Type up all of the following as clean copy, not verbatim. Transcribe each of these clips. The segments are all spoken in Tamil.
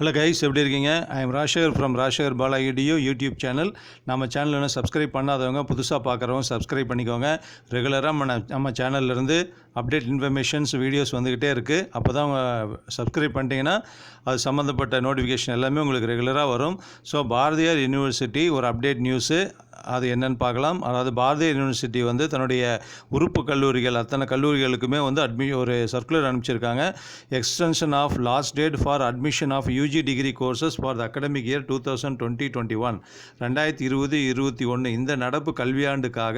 ஹலோ கைஸ், எப்படி இருக்கீங்க? I am Rajasekar from Rajasekar Bala video YouTube channel. நம்ம சேனல் இன்னும் சப்ஸ்கிரைப் பண்ணாதவங்க, புதுசாக பார்க்குறவங்க சப்ஸ்கிரைப் பண்ணிக்கோங்க. ரெகுலராக நம்ம சேனல்லேருந்து அப்டேட் இன்ஃபர்மேஷன்ஸ் வீடியோஸ் வந்துக்கிட்டே இருக்குது. அப்போ தான் அவங்க சப்ஸ்கிரைப் பண்ணிட்டீங்கன்னா அது சம்மந்தப்பட்ட நோட்டிஃபிகேஷன் எல்லாமே உங்களுக்கு ரெகுலராக வரும். ஸோ பாரதியார் யூனிவர்சிட்டி ஒரு அப்டேட் நியூஸு, அது என்னென்னு பார்க்கலாம். அதாவது பாரதியார் யூனிவர்சிட்டி வந்து தன்னுடைய உறுப்பு கல்லூரிகள் அத்தனை கல்லூரிகளுக்குமே வந்து ஒரு சர்க்குலர் அனுப்பிச்சிருக்காங்க. Extension of last date for admission of UG degree courses for the academic year 2020-21 2020-21 இந்த நடப்பு கல்வியாண்டுக்காக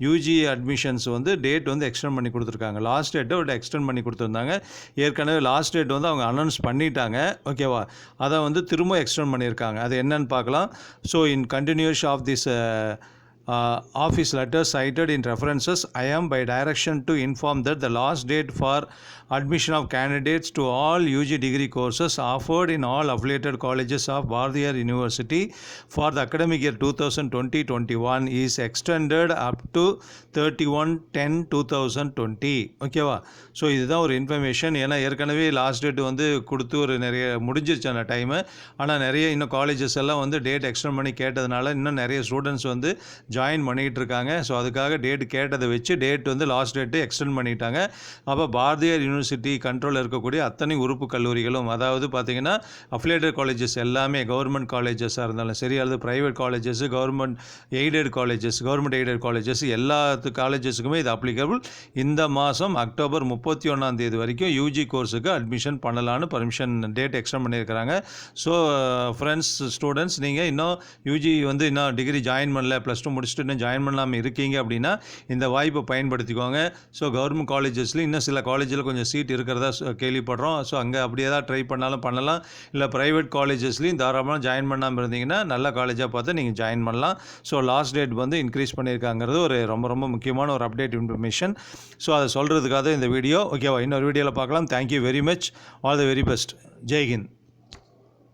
யூஜி அட்மிஷன்ஸ் வந்து டேட் வந்து எக்ஸ்டெண்ட் பண்ணி கொடுத்துருக்காங்க. லாஸ்ட் டேட்டை ஒரு எக்ஸ்டெண்ட் பண்ணி கொடுத்துருந்தாங்க. ஏற்கனவே லாஸ்ட் டேட் வந்து அவங்க அனௌன்ஸ் பண்ணிட்டாங்க, ஓகேவா? அதை வந்து திரும்ப எக்ஸ்டெண்ட் பண்ணியிருக்காங்க. அது என்னன்னு பார்க்கலாம். So in continuation of this office letter cited in references, I am by direction to inform that the last date for admission of candidates to all UG degree courses offered in all affiliated colleges of Bharatiyar University for the academic year 2020-21 is extended up to 31/10/2020. ஓகேவா? ஸோ இதுதான் ஒரு இன்ஃபர்மேஷன். ஏன்னா ஏற்கனவே லாஸ்ட் டேட் வந்து கொடுத்து ஒரு நிறைய முடிஞ்சிருச்சு அந்த டைமு. ஆனால் நிறைய இன்னும் காலேஜஸ் எல்லாம் வந்து டேட் எக்ஸ்டெண்ட் பண்ணி கேட்டதுனால இன்னும் நிறைய ஸ்டூடெண்ட்ஸ் வந்து ஜாயின் பண்ணிகிட்டு இருக்காங்க. ஸோ அதுக்காக டேட் கேட்டதை வச்சு டேட் வந்து லாஸ்ட் டேட்டு எக்ஸ்டெண்ட் பண்ணிட்டாங்க. அப்போ பாரதியார் யூனிவர்சிட்டி கண்ட்ரோலில் இருக்கக்கூடிய அத்தனை உறுப்பு கல்லூரிகளும், அதாவது பார்த்திங்கன்னா அஃபிலியேட்டட் காலேஜஸ் எல்லாமே, கவர்மெண்ட் காலேஜஸாக இருந்தாலும் சரி, அல்லது private colleges, government aided colleges எல்லா காலேஜஸுக்குமே இது அப்ளிகபிள். இந்த மாதம் அக்டோபர் 31 வரைக்கும் யூஜி கோர்ஸுக்கு அட்மிஷன் பண்ணலான்னு பர்மிஷன் டேட் எக்ஸ்டெண்ட் பண்ணியிருக்கிறாங்க. ஸோ ஃப்ரெண்ட்ஸ், ஸ்டூடெண்ட்ஸ், நீங்கள் இன்னும் யூஜி வந்து இன்னும் டிகிரி ஜாயின் பண்ணல, +2 முடிச்சுட்டு இன்னும் ஜாயின் பண்ணாமல் இருக்கீங்க அப்படின்னா இந்த வாய்ப்பை பயன்படுத்திக்கோங்க. ஸோ கவர்மெண்ட் காலேஜஸ்லையும் இன்னும் சில காலேஜில் கொஞ்சம் சீட் இருக்கிறதா கேள்விப்படுறோம். ஸோ அங்கே அப்படியே தான் ட்ரை பண்ணாலும் பண்ணலாம். இல்லை ப்ரைவேட் காலேஜஸ்லையும் தாராளமாக ஜாயின் பண்ணாமல் இருந்தீங்கன்னா நல்ல காலேஜாக பார்த்து நீங்கள் ஜாயின் பண்ணலாம். ஸோ லாஸ்ட் டேட் வந்து இன்க்ரீஸ் பண்ணியிருக்காங்கிறது ஒரு ரொம்ப முக்கியமான ஒரு அப்டேட் இன்ஃபர்மேஷன். ஸோ அதை சொல்கிறதுக்காக இந்த வீடியோ, ஓகேவா? இன்னொரு வீடியோவில் பார்க்கலாம். Thank you very much. All the very best. Jai Hind.